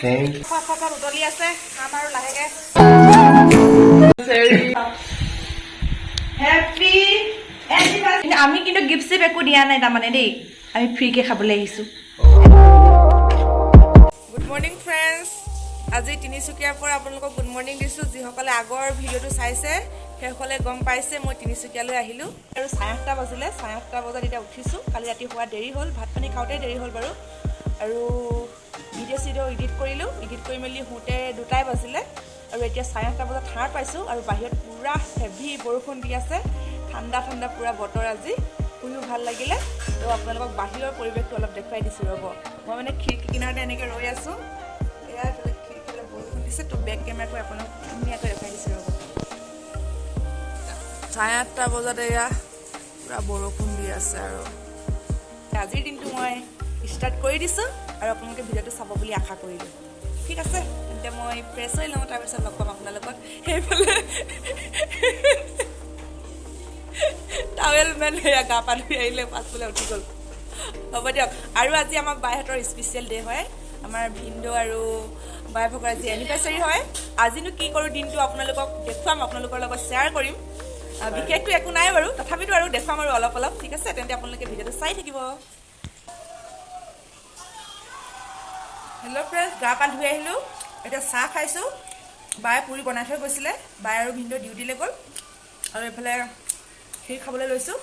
Thank you. উতলি আছে খাম আৰু লাহেকে হ্যাপি এনিভাৰ্সাৰি আমি কিন্তু গিফট সিপ একো দিয়া নাই তাৰমানে দেই আমি ফ্ৰীকে খাবলৈ আহিছো গুড মৰ্নিং ফ্ৰেণ্ডছ আজি তিনিচুকীয়াৰ পৰা আপোনালোকক গুড মৰ্নিং দিছো যিসকলে আগৰ ভিডিঅ'টো চাইছে সেইসকলে গম পাইছে মই তিনিচুকীয়ালৈ আহিলো আৰু 8:30 বাজিলে 8:30 বজাত এতিয়া উঠিছো কালি ৰাতি হোৱা দেৰি হ'ল ভাত পানী খাওঁতে দেৰি হ'ল বাৰু আৰু ভিডিঅ' এডিট কৰিলো এডিট কৰি মেলি হোতে 2টাই বাজিলে আৰু এতিয়া 8:30 বজাত ঠাৰ পাইছো আৰু বাহিৰত পুৰা হেভি বৰষুণ দি আছে ঠাণ্ডা ঠাণ্ডা পুৰা বতৰ আজি শুইও ভাল লাগিলে তো আপোনালোকক বাহিৰৰ পৰিৱেশটো অলপ দেখুৱাই দিছো ৰ'ব মই মানে খিৰিকী কিনাৰতে এনেকৈ ৰৈ আছো এয়া খিৰিকীলৈ বৰষুণ দিছে তো বেক কেমেৰাটো আপোনালোকক ধুনীয়াকৈ দেখাই দিছো ৰ'ব 8:30 বজাত এয়া পুৰা বৰষুণ দি আছে আৰু আজিৰ দিনটো মই ষ্টাৰ্ট কৰি দিছো আৰু আপোনালোকে ভিডিঅ'টো চাব বুলি আশা কৰিলো ঠিক আছে এতিয়া মই ফ্ৰেছ হৈ লওঁ তাৰপিছত লগ পাম আপোনালোকক সেইফালে টাৱেল মেন এয়া গা পা ধুই আহিলে পাছফালে উঠি গ'ল হ'ব দিয়ক আৰু আজি আমাৰ বাইহঁতৰ স্পেচিয়েল ডে হয় আমাৰ ভিন্দো আৰু বাই ভগৰ আজি এনিভাৰ্চাৰী হয় আজিনো কি কৰোঁ দিনটো আপোনালোকক দেখুৱাম আপোনালোকৰ লগত শ্বেয়াৰ কৰিম বিশেষটো একো নাই বাৰু তথাপিতো আৰু দেখুৱাম আৰু অলপ অলপ ঠিক আছে তেন্তে আপোনালোকে ভিডিঅ'টো চাই থাকিব হেল্ল' ফ্ৰেণ্ডছ গা পা ধুই আহিলোঁ এতিয়া চাহ খাইছোঁ বায়ে পুৰি বনাই থৈ গৈছিলে বাই আৰু ভিন্দো ডিউটিলৈ গ'ল আৰু এইফালে খীৰ খাবলৈ লৈছোঁ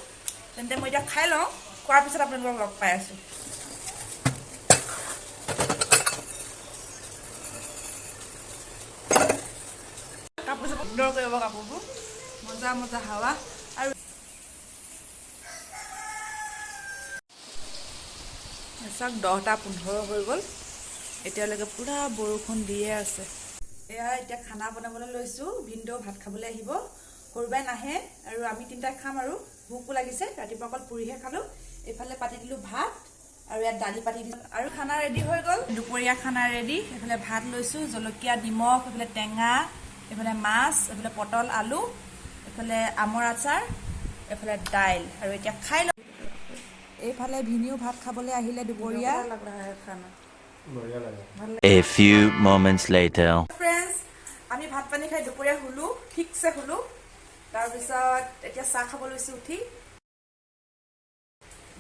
তেন্তে মই এতিয়া খাই লওঁ খোৱাৰ পিছত আপোনালোকক লগ পাই আছোঁ কাপোৰ চাপোৰ সুন্দৰ কৰিব কাপোৰবোৰ মজা মজা হাৱা আৰু চাওক 10:15 হৈ গ'ল এতিয়ালৈকে পুৰা বৰষুণ দিয়ে আছে এয়া এতিয়া খানা বনাবলৈ লৈছোঁ ভিন্দো ভাত খাবলৈ আহিব সৰুবাই নাহে আৰু আমি তিনিটাই খাম আৰু ভোকো লাগিছে ৰাতিপুৱা অকল পুৰিহে খালোঁ এইফালে পাতি দিলোঁ ভাত আৰু ইয়াত দালি পাতি দিছোঁ আৰু খানা ৰেডি হৈ গ'ল দুপৰীয়া খানা ৰেডি এইফালে ভাত লৈছোঁ জলকীয়া নিমখ এইফালে টেঙা এইফালে মাছ এইফালে পটল আলু এইফালে আমৰ আচাৰ এইফালে দাইল আৰু এতিয়া খাই লওঁ এইফালে ভিনিও ভাত খাবলৈ আহিলে দুপৰীয়া খানা A few moments later. Friends, আমি ভাত পানী খাই দুপৰীয়া শুলো ঠিকছে শুলো তাৰপিছত এতিয়া চাহ খাব লৈছো উঠি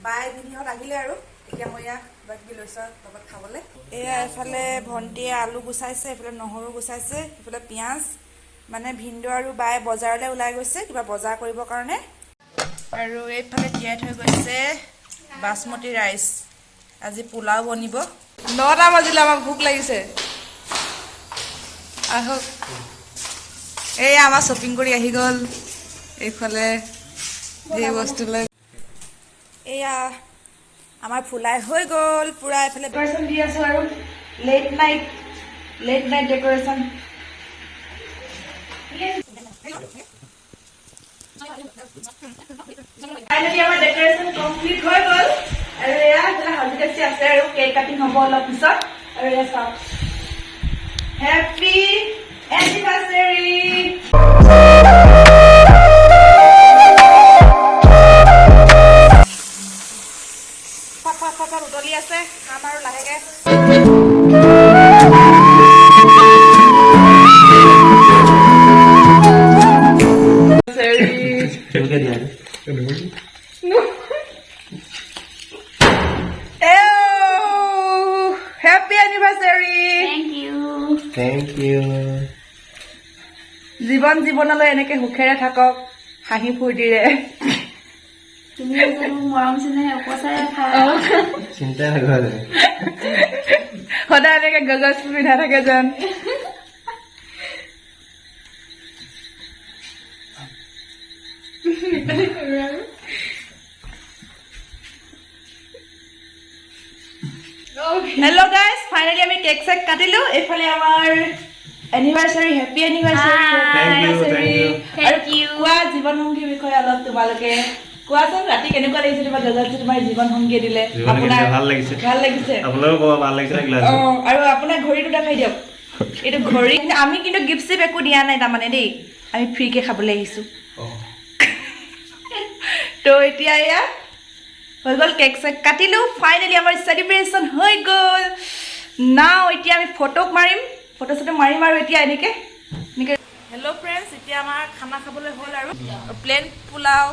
বাই ভিনিহঁত আহিলে আৰু এতিয়া মই ইয়াক কিবাকিবি লৈছো লগত খাবলৈ এয়া এফালে ভণ্টিয়ে আলু গুচাইছে এইফালে নহৰু গুচাইছে এইফালে পিঁয়াজ মানে ভিন্দো আৰু বাই বজাৰলৈ ওলাই গৈছে কিবা বজাৰ কৰিবৰ কাৰণে আৰু এইফালে তিয়াই থৈ গৈছে বাসমতি ৰাইচ আজি পোলাও বনিব 9টা বাজিলে আমাক ভোক লাগিছে আহক এই আমাৰ শ্বপিং কৰি আহি গ'ল এইফালে এই বস্তু লৈ এয়া আমাৰ ফুলাই হৈ গ'ল পুৰা এইফালে ডেকৰেশ্যন দি আছো আৰু লেট নাইট ডেকৰেশ্যন ফাইনেলি আমাৰ ডেকৰেশ্যন কমপ্লিট হৈ গ'ল আৰু এয়া হালধি কাচি আছে আৰু কেক কাটিং হ'ব অলপ পিছত আৰু এয়া চাওক হেপী এনিভাৰ্চাৰী ফাটা উতলি আছে খাম আৰু লাহেকে Happy anniversary! Thank you. জীৱনলৈ এনেকে সুখেৰে থাকক হাঁহি ফূৰ্তিৰে তুমি মৰম চেনেহ উপচাৰে চিন্তা নকৰে সদায় এনেকে গগজ পিন্ধা থাকে যেন হেল্ল' গাইজ ফাইনেলি আমি কেক চেক কাটিলো এইফালে আমাৰ এনিভাৰ্চাৰী হেপী এনিভাৰ্চাৰী আৰু কোৱা জীৱন সংগীৰ বিষয়ে অলপ তোমালোকে কোৱাচোন ৰাতি কেনেকুৱা লাগিছে তোমাৰ গগজে তোমাৰ জীৱন সংগী দিলে আপোনাৰ ভাল লাগিছে আপোনালোকৰ ভাল লাগিছে আৰু আপোনাৰ ঘড়ীটো দেখাই দিয়ক এইটো ঘড়ী আমি কিন্তু গিফট চিপ একো দিয়া নাই তাৰমানে দেই আমি ফ্ৰীকে খাবলৈ আহিছো তো এতিয়া এয়া হৈ গ'ল কেক চেক কাটিলোঁ ফাইনেলি আমাৰ চেলিব্ৰেশ্যন হৈ গ'ল নাও এতিয়া আমি ফটো মাৰিম আৰু এতিয়া এনেকৈ হেল্ল' ফ্ৰেণ্ডছ এতিয়া আমাৰ খানা খাবলৈ হ'ল আৰু প্লেন পোলাও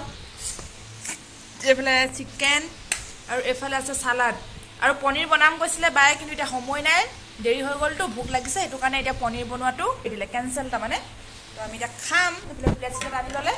এইফালে চিকেন আৰু এইফালে আছে চালাড আৰু পনীৰ বনাম কৈছিলে বায়ে কিন্তু এতিয়া সময় নাই দেৰি হৈ গ'লতো ভোক লাগিছে সেইটো কাৰণে এতিয়া পনীৰ বনোৱাটো দিলে কেঞ্চেল তাৰমানে তো আমি এতিয়া খাম এইফালে প্লেট চেট আনি ল'লে